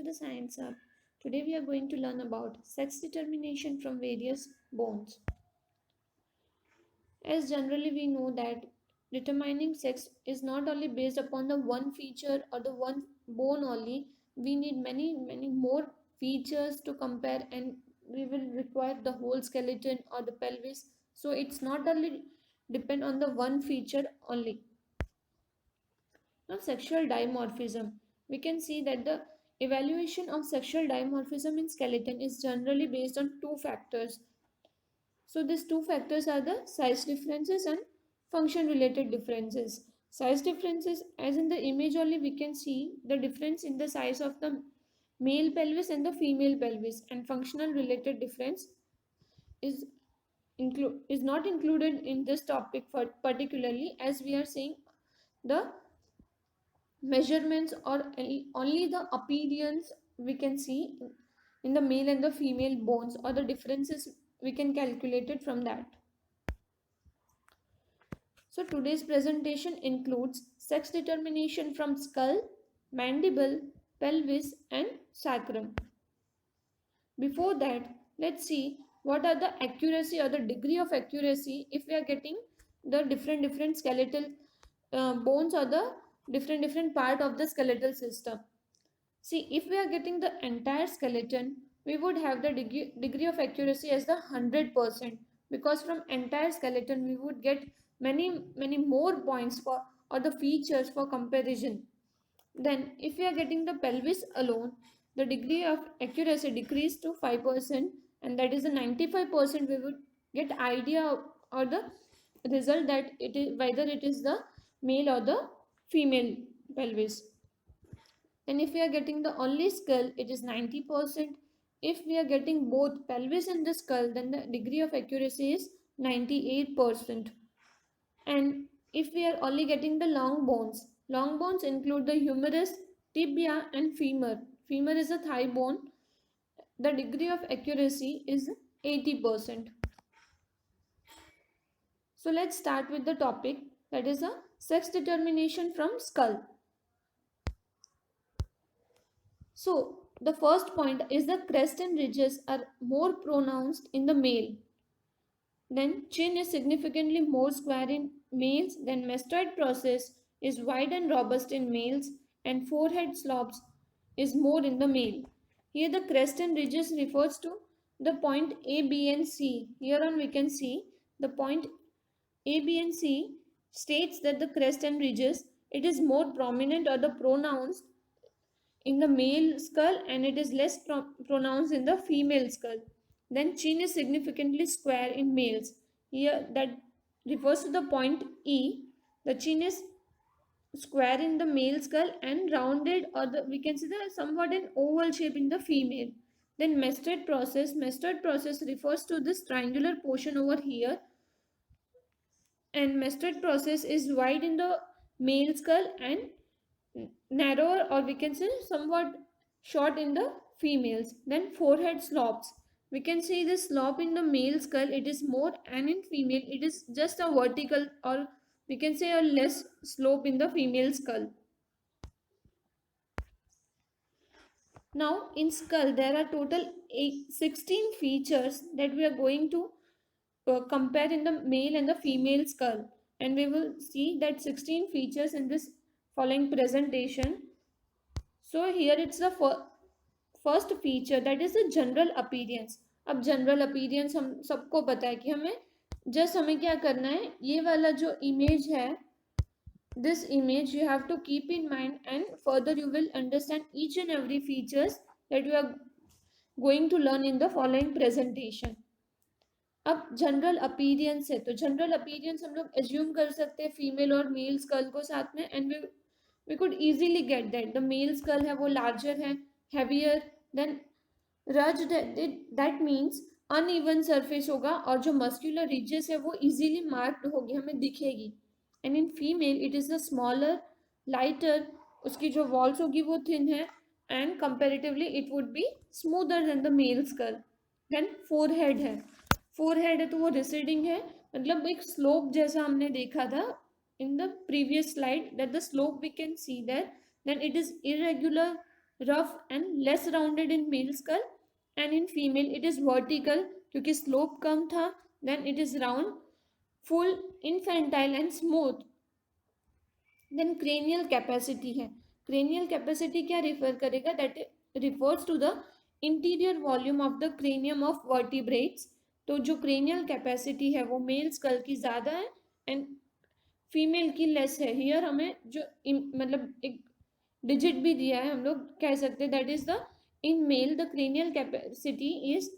the Science Hub. Today we are going to learn about sex determination from various bones. As generally we know that determining sex is not only based upon the one feature or the one bone only. We need many more features to compare, and we will require the whole skeleton or the pelvis. So it's not only depend on the one feature only. Now, sexual dimorphism. We can see that the evaluation of sexual dimorphism in skeleton is generally based on two factors. So, these two factors are the size differences and function related differences. Size differences, as in the image only, we can see the difference in the size of the male pelvis and the female pelvis, and functional related difference is is not included in this topic for particularly, as we are seeing the measurements or only the appearance we can see in the male and the female bones, or the differences we can calculate it from that. So today's presentation includes sex determination from skull, mandible, pelvis and sacrum. Before that, let's see what are the accuracy or the degree of accuracy if we are getting the different skeletal bones or the different part of the skeletal system. See, if we are getting the entire skeleton, we would have the degree of accuracy as the 100%, because from entire skeleton we would get many more points for or the features for comparison. Then if we are getting the pelvis alone, the degree of accuracy decreased to 5%, and that is the 95% we would get idea or the result that it is whether it is the male or the female pelvis. And if we are getting the only skull, it is 90%. If we are getting both pelvis and the skull, then the degree of accuracy is 98%. And if we are only getting the long bones include the humerus, tibia and femur. Femur is a thigh bone. The degree of accuracy is 80%. So let's start with the topic, that is a sex determination from skull. So the first point is the crest and ridges are more pronounced in the male. Then chin is significantly more square in males. Then mastoid process is wide and robust in males, and forehead slopes is more in the male. Here the crest and ridges refers to the point A, B and C. Here on we can see the point A, B and C states that the crest and ridges, it is more prominent or the pronounced in the male skull, and it is less pronounced in the female skull. Then chin is significantly square in males. Here that refers to the point E. The chin is square in the male skull and rounded, or the we can see the somewhat an oval shape in the female. Then mastoid process refers to this triangular portion over here, and mastoid process is wide in the male skull and narrower, or we can say somewhat short in the females. Then forehead slopes, we can see the slope in the male skull it is more, and in female it is just a vertical, or we can say a less slope in the female skull. Now in skull there are total 16 features that we are going to compare in the male and the female skull, and we will see that 16 features in this following presentation. So here it's the first feature that is the general appearance. अब general appearance हम सबको पता है कि हमें just हमें क्या करना है, ये वाला जो इमेज है, this image you have to keep in mind, and further you will understand each and every features that you are going to learn in the following presentation. अब जनरल अपीरियंस है, तो जनरल अपीरियंस हम लोग assume कर सकते हैं female और mail school को साथ में, and we could easily get that the male skull है वो लार्जर है, heavier than rugged, that means uneven surface होगा, और जो मस्क्यूलर रिजेस है वो इजीली मार्क्ड होगी, हमें दिखेगी. And in female it is the smaller, lighter, उसकी जो वॉल्स होगी वो थिन है, and comparatively it would be smoother than the male skull. Then forehead है, फोरहेड है तो वो रिसीडिंग है, मतलब एक स्लोप जैसा हमने देखा था in the previous slide, that the slope we can see there, then it is irregular, rough and less rounded in male skull, and in female it is vertical क्योंकि slope कम था, then it is round, full, infantile and smooth. Then cranial capacity है, cranial capacity क्या refer करेगा, that refers to the interior volume of the cranium of vertebrates. तो जो cranial capacity है वो male skull की ज़्यादा है and फीमेल की लेस है. हियर हमें जो मतलब एक डिजिट भी दिया है, हम लोग कह सकते हैं that is the in male the cranial capacity is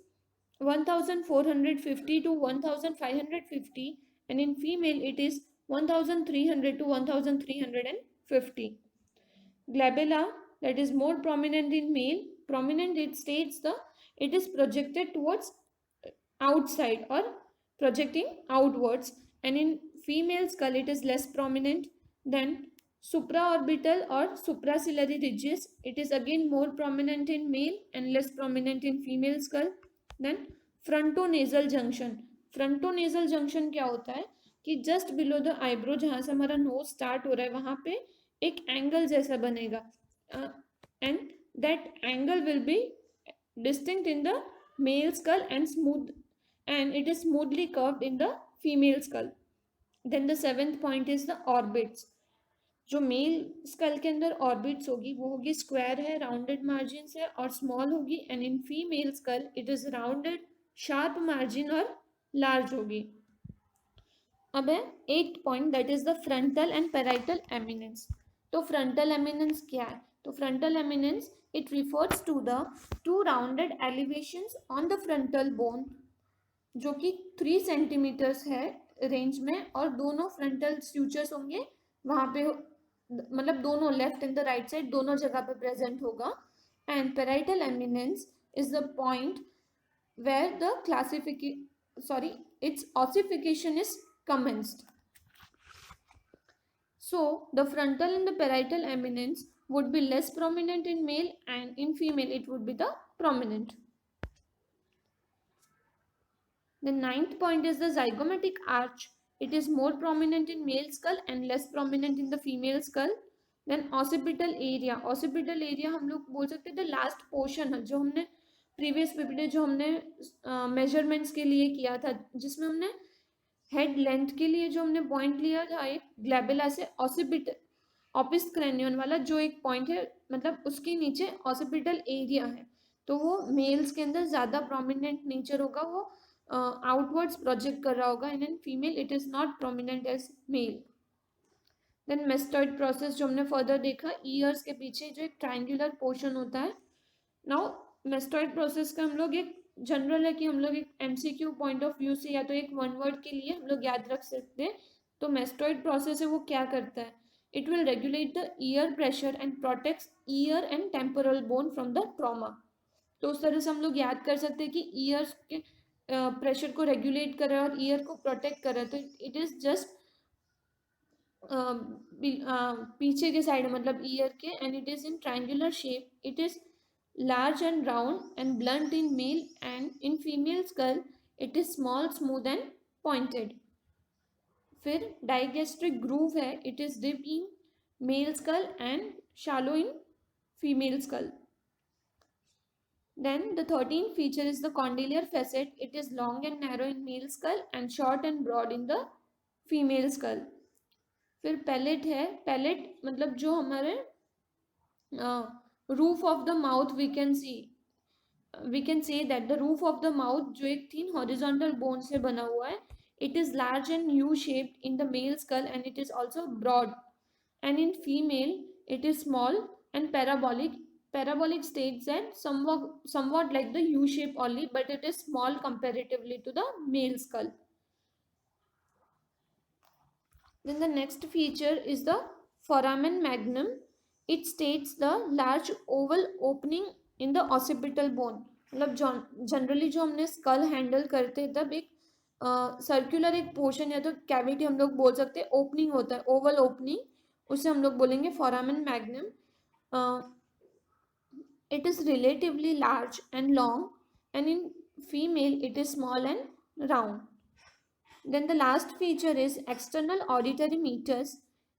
1450 to 1550 and in female it is 1300 to 1350. Glabella, that is more prominent in male, prominent it states the it is projected towards outside or projecting outwards, and in female skull it is less prominent than supraorbital or supraciliary ridges. It is again more prominent in male and less prominent in female skull. Then frontonasal junction, frontonasal junction क्या होता है कि just below the eyebrow जहाँ से हमारा knows start हो रहा है वहाँ पे एक एंगल जैसा बनेगा and that angle will be distinct in the male skull and smooth, and it is smoothly curved in the female skull. Then the seventh point is the orbits. जो male skull के अंदर orbits होगी वो होगी square है, rounded margin है और small होगी, and in female skull it is rounded, sharp margin और लार्ज होगी. अब है at point, that is the frontal and parietal eminence. तो फ्रंटल एमिनेंस क्या है? तो frontal eminence it refers to the two rounded elevations on the frontal bone जो कि 3 सेंटीमीटर्स है रेंज में और दोनों फ्रंटल स्यूचर्स होंगे वहां पे, मतलब दोनों left and the right side दोनों जगह पे प्रेजेंट होगा. And parietal eminence is the point where the its ossification is commenced. So the frontal and the parietal eminence would be less prominent in male and in female it would be the prominent. The ninth point is the zygomatic arch. It is more prominent in male skull and less prominent in the female skull. Then occipital area. Occipital area हम लोग बोल सकते हैं the last portion है जो हमने previous video जो हमने measurements के लिए किया था जिसमें हमने हेड लेंथ के लिए जो हमने पॉइंट लिया था एक ग्लैबेला से ऑसिपिटल ऑपिस क्रैनियन वाला जो एक पॉइंट है, मतलब उसके नीचे ऑसिपिटल एरिया है, तो वो मेल्स के अंदर ज़्यादा प्रोमिनेंट नेचर होगा, वो आउटवर्ड्स प्रोजेक्ट कर रहा होगा, and in female it is not prominent as male. Then mastoid process जो हमने फर्दर देखा, ईयर्स के पीछे जो एक ट्राइंगुलर पोर्शन होता है. नाउ मेस्टॉइड प्रोसेस का हम लोग एक जनरल है कि हम लोग एक एमसीक्यू पॉइंट ऑफ व्यू से या तो एक वन वर्ड के लिए हम लोग याद रख सकते हैं. तो मेस्टॉइड प्रोसेस है वो क्या करता है, it will regulate the year pressure and protects year and temporal bone from the trauma. तो उस तरह से हम लोग याद कर सकते हैं कि ईयर्स के प्रेशर को रेगुलेट कर रहा है और ईयर को प्रोटेक्ट कर रहा है. तो इट इज जस्ट पीछे के साइड मतलब ईयर के, and it is in triangular shape. It is large and round and blunt in male, and in female skull it is small, smooth and pointed. फिर digastric groove है, it is deep in male skull and shallow in female skull. Then the 13th feature is the condylar facet. It is long and narrow in male skull and short and broad in the female skull. फिर palate है, palate मतलब जो हमारे roof of the mouth we can say that the roof of the mouth जो एक thin horizontal bone से बना हुआ है, it is large and U shaped in the male skull and it is also broad, and in female it is small and parabolic. Parabolic states that somewhat like the U shape only, but it is small comparatively to the male skull. Then the next feature is the foramen magnum. It states the large oval opening in the occipital bone. मतलब generally जो हमने school handle करते हैं तब एक circular एक portion या तो कैविटी हम लोग बोल सकते हैं ओपनिंग होता है, ओवल ओपनिंग, उसे हम लोग बोलेंगे foramen magnum. It is relatively large and long and in female it is small and round. Then the last feature is external auditory meters.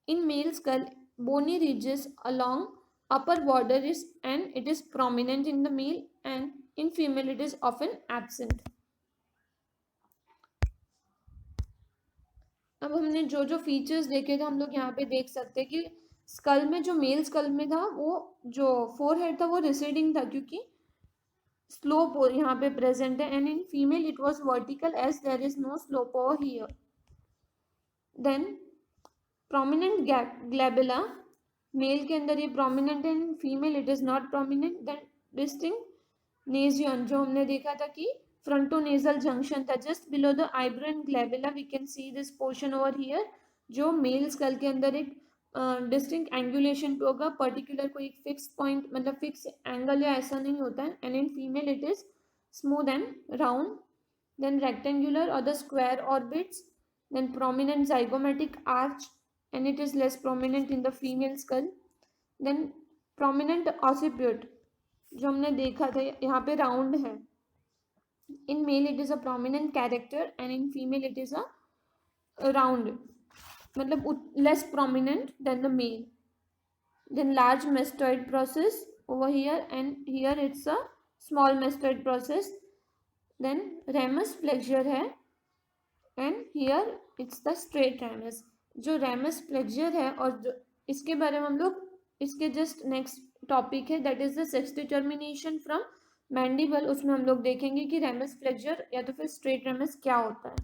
In male skull, bony ridges along upper border is and it is prominent in the male, and in female it is often absent. अब हमने जो जो features देखे थे हम लोग यहाँ पे देख सकते हैं कि स्कल में, जो मेल स्कल में था, वो जो फोरहेड था वो रिसीडिंग था क्योंकि स्लोप यहाँ पे प्रेजेंट है, and in female it was vertical as there is no slope over here. Then prominent glabella, male के अंदर ये प्रोमिनेंट है, in female it is not prominent. Then distinct nasion, जो हमने देखा था कि फ्रंटोनेजल जंक्शन था just below the eyebrow and glabella. We can see this portion over here, जो मेल स्कल के अंदर एक डिस्टिंक्ट एंगुलेशन पे होगा, पर्टिकुलर कोई एक फिक्स पॉइंट, मतलब फिक्स एंगल या ऐसा नहीं होता है. And in female it is smooth and round. Then rectangular और the square orbits. Then prominent zygomatic arch and it is less prominent in the female skull. Then prominent occiput, जो हमने देखा था यहाँ पे राउंड है. In male it is a prominent character and in female it is a round, मतलब less prominent than the male. Then large mastoid process over here and here it's a small mastoid process. Then ramus flexure है and here it's the straight ramus. जो ramus flexure है और जो इसके बारे में हम लोग इसके जस्ट नेक्स्ट टॉपिक है that is the sex determination from mandible, उसमें हम लोग देखेंगे कि ramus flexure या तो फिर straight ramus क्या होता है.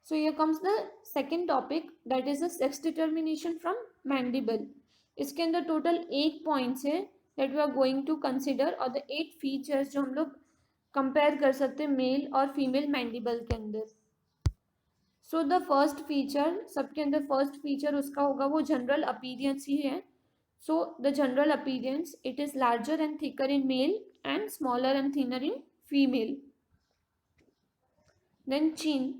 So here comes the second topic that is the sex determination from mandible. इसके अंदर टोटल 8 पॉइंट्स है that we are going to consider और the 8 features जो हम लोग कंपेयर कर सकते हैं मेल और फीमेल मैंडिबल के अंदर. सो द फर्स्ट फीचर, सबके अंदर फर्स्ट फीचर उसका होगा वो जनरल अपीयरेंस ही है. So the general appearance it is larger and thicker in male and smaller and thinner in female. Then chin,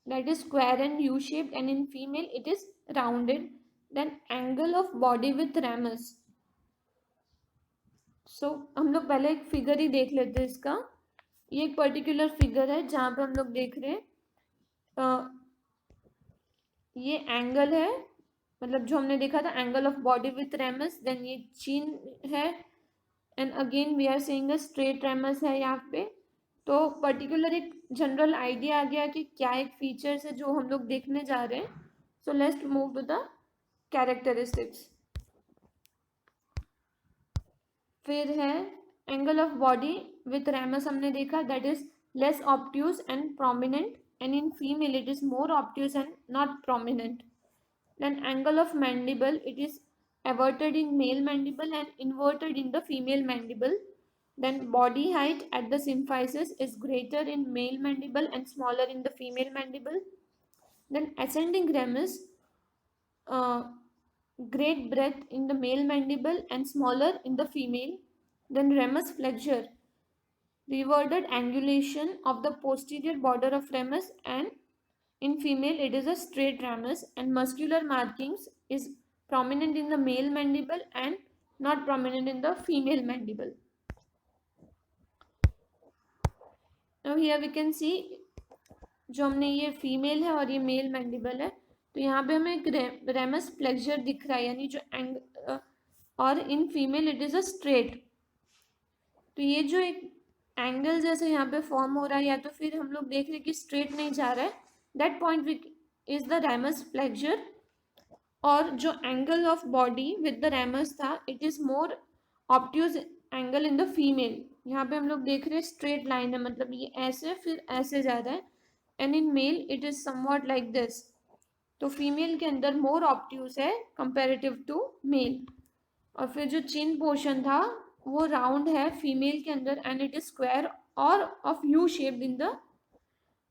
that is square and U-shaped and in female it is rounded. Then angle of body with ramus. So हम लोग पहले एक figure ही देख लेते हैं इसका. ये एक पर्टिकुलर फिगर है जहाँ पे हम लोग देख रहे हैं ये एंगल है, मतलब जो हमने देखा था angle of body with ramus. Then ये chin है and again we are saying a straight ramus है यहाँ पे. तो पर्टिकुलर एक जनरल आइडिया आ गया कि क्या एक फीचर्स है जो हम लोग देखने जा रहे हैं. So let's move to the characteristics. फिर है angle of body with ramus, हमने देखा that is less obtuse and prominent and in female it is more obtuse and not prominent. Then angle of mandible it is everted in male mandible and inverted in the female mandible. Then body height at the symphysis is greater in male mandible and smaller in the female mandible. Then ascending ramus, great breadth in the male mandible and smaller in the female. Then ramus flexure, reverted angulation of the posterior border of ramus and in female it is a straight ramus. And muscular markings is prominent in the male mandible and not prominent in the female mandible. Now here we can see जो हमने ये female है और ये mail mandible है, तो यहाँ पे हमें एक ramus flexure दिख रहा है, यानी जो और इन female it is a straight. तो ये जो एक एंगल जैसे यहाँ पे फॉर्म हो रहा है या तो फिर हम लोग देख रहे हैं कि स्ट्रेट नहीं जा रहा है, that point is the ramus flexure. और जो angle of body with the ramus था it is more obtuse angle in the female. यहाँ पे हम लोग देख रहे हैं स्ट्रेट लाइन है, मतलब ये ऐसे फिर ऐसे जा रहा है. And in male it is somewhat like this. तो फीमेल के अंदर मोर ऑब्ट्यूज है कंपेरेटिव टू मेल. और फिर जो चिन पोर्शन था वो राउंड है फीमेल के अंदर एंड इट इज स्क्वायर और of U shaped in the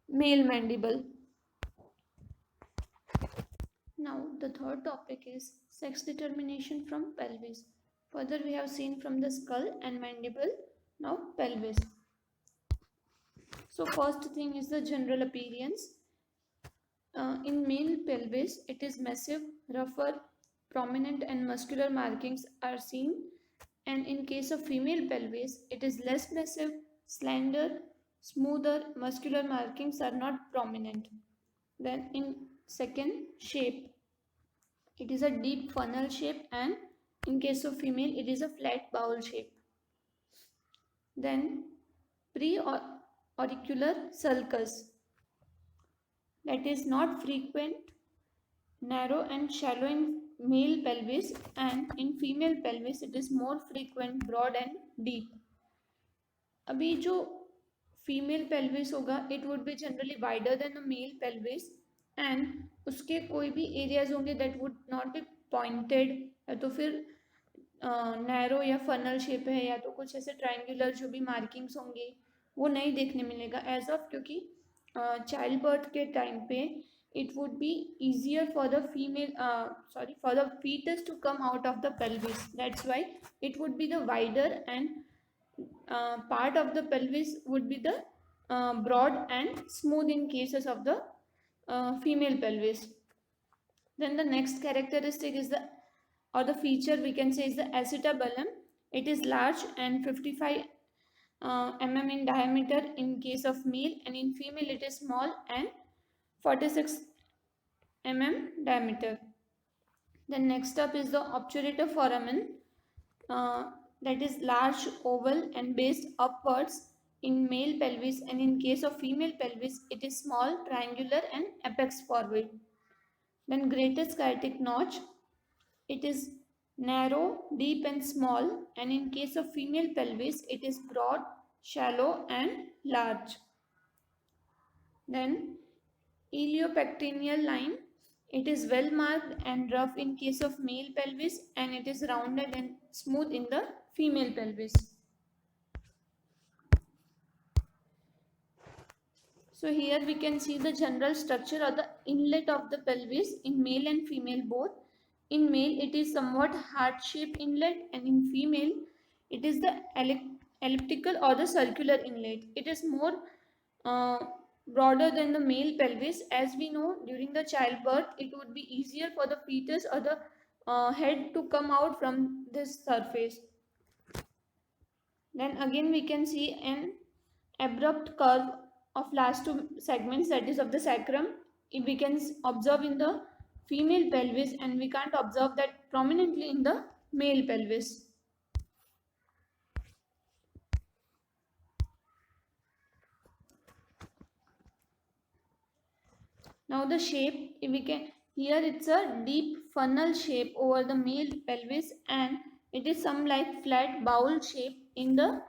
male mandible. Now the third topic is sex determination from pelvis. Further we have seen from the skull and mandible, now pelvis. So first thing is the general appearance. In male pelvis it is massive, rougher, prominent and muscular markings are seen, and in case of female pelvis it is less massive, slender, smoother, muscular markings are not prominent. Then in second, shape. it is a deep funnel shape, and in case of female it is a flat bowl shape. Then pre-auricular sulcus, that is not frequent, narrow and shallow in male pelvis, and in female pelvis it is more frequent, broad and deep. अभी जो female pelvis होगा it would be generally wider than the male pelvis, and उसके कोई भी areas होंगे that would not be pointed, या तो फिर नैरो या फनल शेप है, या तो कुछ ऐसे ट्रायंगुलर जो भी मार्किंग्स होंगे वो नहीं देखने मिलेगा एज ऑफ, क्योंकि चाइल्ड बर्थ के टाइम पे it would be easier for the for the fetus to come out of the pelvis. That's why it would be the wider, and part of the pelvis would be the broad and smooth in cases of the female pelvis. Then the next characteristic is the feature we can say is the acetabulum. It is large and 55 mm in diameter in case of male, and in female it is small and 46 mm diameter. Then next up is the obturator foramen, that is large, oval and based upwards in male pelvis, and in case of female pelvis it is small, triangular and apex forward. Then greatest sciatic notch, it is narrow, deep and small, and in case of female pelvis it is broad, shallow and large. Then iliopectineal line, it is well marked and rough in case of male pelvis, and it is rounded and smooth in the female pelvis. So here we can see the general structure or the inlet of the pelvis in male and female both. In male it is somewhat heart-shaped inlet, and in female it is the elliptical or the circular inlet. It is more broader than the male pelvis. As we know, during the childbirth it would be easier for the fetus or the head to come out from this surface. Then again we can see an abrupt curve of last two segments, that is of the sacrum. We can observe in the female pelvis, and we can't observe that prominently in the male pelvis. Now the shape, we can, here it's a deep funnel shape over the male pelvis, and it is some like flat bowl shape in the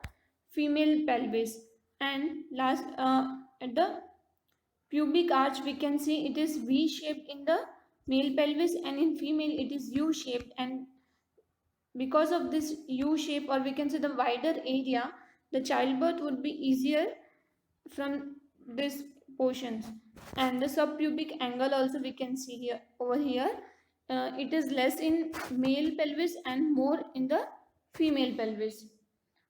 female pelvis. And last at the pubic arch we can see it is V shaped in the male pelvis, and in female it is U shaped, and because of this U shape, or we can say the wider area, the childbirth would be easier from this portions. And the subpubic angle also we can see here over here, it is less in male pelvis and more in the female pelvis,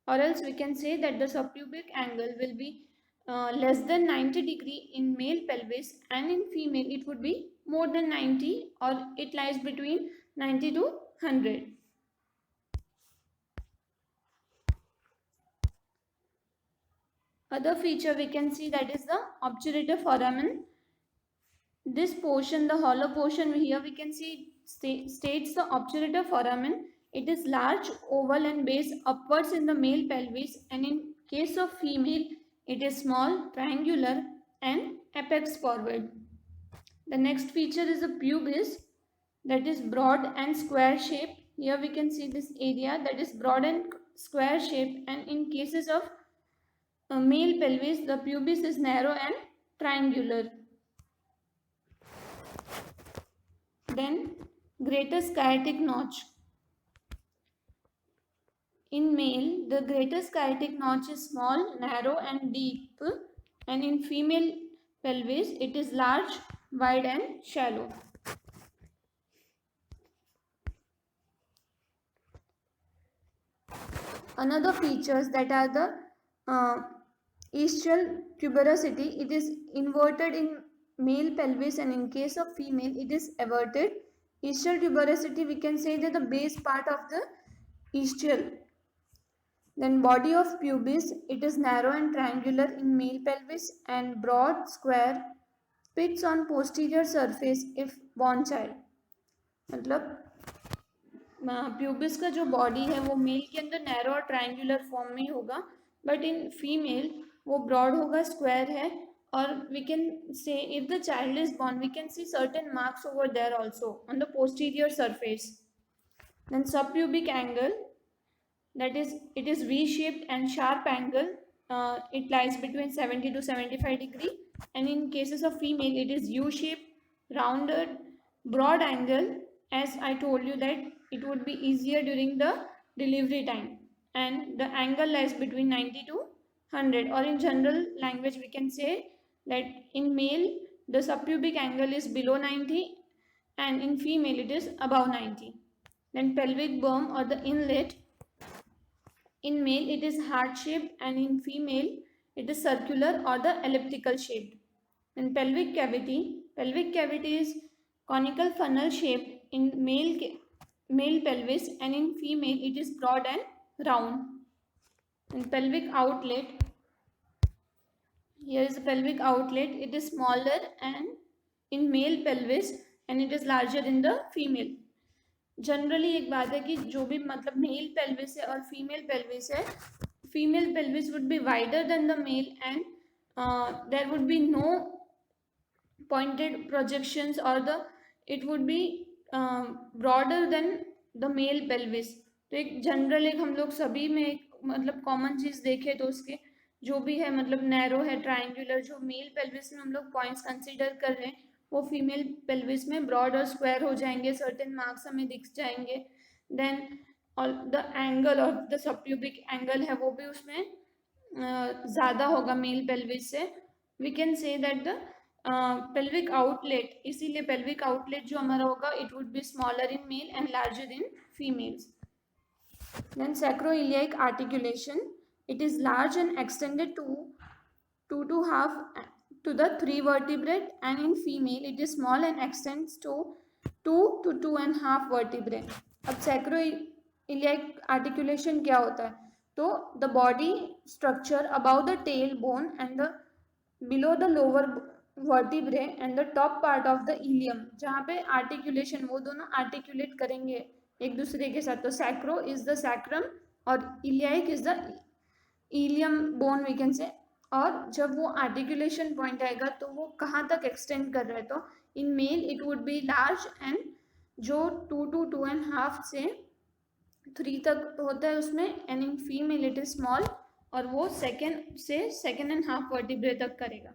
or else we can say that the subpubic angle will be less than 90 degree in male pelvis, and in female it would be more than 90, or it lies between 90 to 100. Other feature we can see, that is the obturator foramen. This portion, the hollow portion here we can see states the obturator foramen. It is large, oval and base upwards in the male pelvis, and in case of female it is small, triangular and apex forward. The next feature is the pubis, that is broad and square shape. Here we can see this area that is broad and square shape, and in cases of male pelvis the pubis is narrow and triangular. Then greatest sciatic notch. In male, the greatest sciatic notch is small, narrow and deep, and in female pelvis it is large, wide and shallow. Another features that are the ischial tuberosity. It is inverted in male pelvis, and in case of female it is everted. Ischial tuberosity, we can say that the base part of the ischial. Then body of pubis, it is narrow and triangular in male pelvis and broad, square, pits on posterior surface if born child. मतलब pubis का जो body है वो mail के अंदर narrow और triangular form में होगा, बट इन फीमेल वो ब्रॉड होगा, स्क्वायर है. और we can say if the child is born we can see certain marks over there also on the posterior surface. Then subpubic angle, that is it is v shaped and sharp angle. It lies between 70 to 75 degree, and in cases of female it is u shaped, rounded, broad angle. As I told you that it would be easier during the delivery time, and the angle lies between 90 to 100, or in general language we can say that in male the subpubic angle is below 90, and in female it is above 90. Then pelvic bone or the inlet, in male it is heart shaped, and in female it is circular or the elliptical shaped. In pelvic cavity is conical funnel shaped in male pelvis, and in female it is broad and round. In pelvic outlet, here is a pelvic outlet, it is smaller and in male pelvis, and it is larger in the female. Generally एक बात है कि जो भी मतलब mail pelvis है और female pelvis है, female pelvis would be wider than the male, and there would be no pointed projections, or the it would be broader than the male pelvis. तो एक जनरल एक हम लोग सभी में एक मतलब कॉमन चीज देखें तो उसके जो भी है मतलब नैरो है, ट्रायंगुलर, जो मेल पेल्विस में हम लोग पॉइंट्स कंसीडर कर रहे हैं वो फीमेल पेल्विस में ब्रॉड और स्क्वायर हो जाएंगे, सर्टेन मार्क्स हमें दिख जाएंगे. देन और द एंगल और द सबप्यूबिक एंगल है वो भी उसमें ज़्यादा होगा मेल पेल्विस से. We can say that the pelvic outlet, इसीलिए पेल्विक आउटलेट जो हमारा होगा it would be smaller in male and larger in females. Then sacroiliac articulation, it is large and extended to 2 to 2.5 to the 3 vertebrae, and in female it is small and extends to 2 to 2.5 vertebrae. अब sacroiliac articulation क्या होता है? तो the body structure above the tailbone and the below the lower vertebrae and the top part of the ilium, जहाँ पे articulation वो दोनों articulate करेंगे एक दूसरे के साथ. तो sacro is the sacrum और iliac is the ilium bone we can say. और जब वो आर्टिकुलेशन पॉइंट आएगा तो वो कहाँ तक एक्सटेंड कर रहा है, तो in male it would be large and जो 2 to 2.5 से 3 तक होता है उसमें, and in female it is small और वो सेकेंड से 2.5 वर्टिब्रे तक करेगा.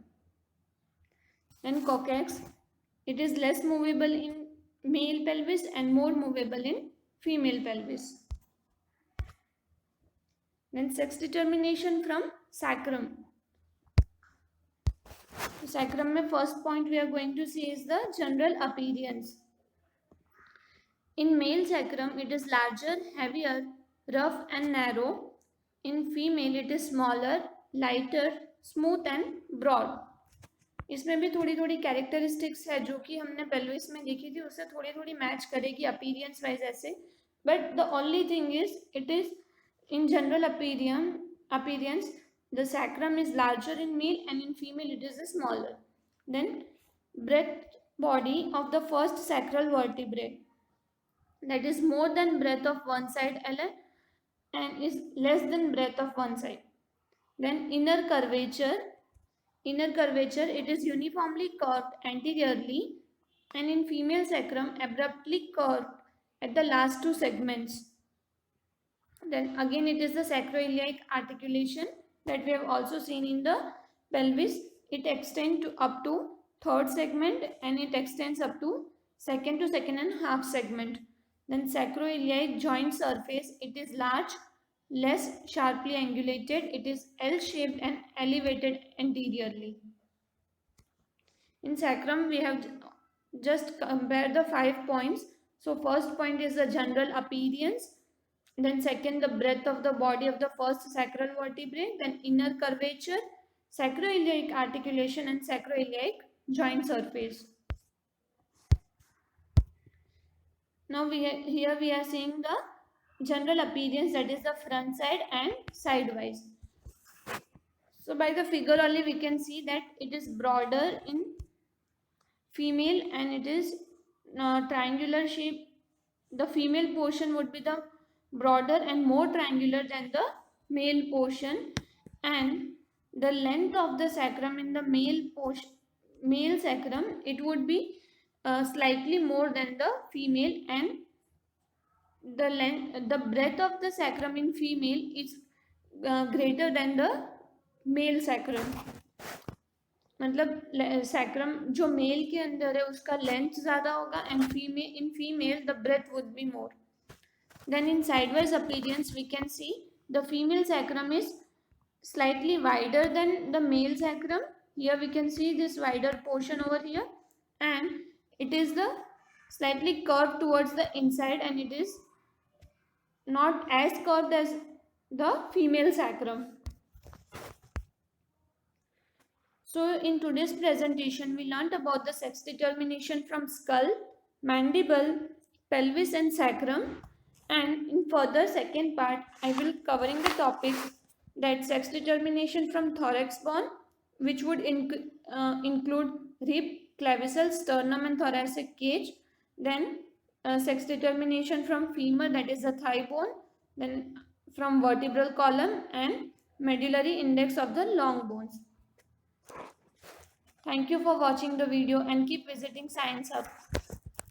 And coccyx, it is less movable in male pelvis and more movable in female pelvis. Then sex determination from sacrum. Sacrum में first point we are going to see is the general appearance. In male sacrum it is larger, heavier, rough and narrow. In female it is smaller, lighter, smooth and broad. इसमें भी थोड़ी थोड़ी characteristics है जो कि हमने pelvis में देखी थी उससे थोड़ी थोड़ी मैच करेगी अपीरियंस वाइज ऐसे. But the only thing is it is in general appearance the sacrum is larger in male and in female it is smaller. Then breadth body of the first sacral vertebrae, that is more than breadth of one side and is less than breadth of one side. Then inner curvature, it is uniformly curved anteriorly, and in female sacrum abruptly curved at the last two segments. Then again it is the sacroiliac articulation that we have also seen in the pelvis. It extends to up to third segment and it extends up to second to 2.5 segment. Then sacroiliac joint surface, it is large, less sharply angulated, it is L-shaped and elevated anteriorly. In sacrum we have just compared the 5 points. So first point is the general appearance. Then second, the breadth of the body of the first sacral vertebrae. Then inner curvature, sacroiliac articulation and sacroiliac joint surface. Now here we are seeing the general appearance, that is the front side and sidewise. So by the figure only we can see that it is broader in female and it is triangular shape, the female portion would be the broader and more triangular than the male portion, and the length of the sacrum in the male sacrum, it would be slightly more than the female, and the breadth of the sacrum in female is greater than the male sacrum. मतलब sacrum जो male के अंदर है उसका length ज़्यादा होगा, and female the breadth would be more. Then in sideways appearance we can see the female sacrum is slightly wider than the male sacrum. Here we can see this wider portion over here, and it is the slightly curved towards the inside, and it is not as curved as the female sacrum. So in today's presentation we learnt about the sex determination from skull, mandible, pelvis and sacrum, and in further second part I will covering the topic that sex determination from thorax bone, which would include rib, clavicle, sternum and thoracic cage. Then sex determination from femur, that is the thigh bone, then from vertebral column and medullary index of the long bones. Thank you for watching the video and keep visiting Science Hub.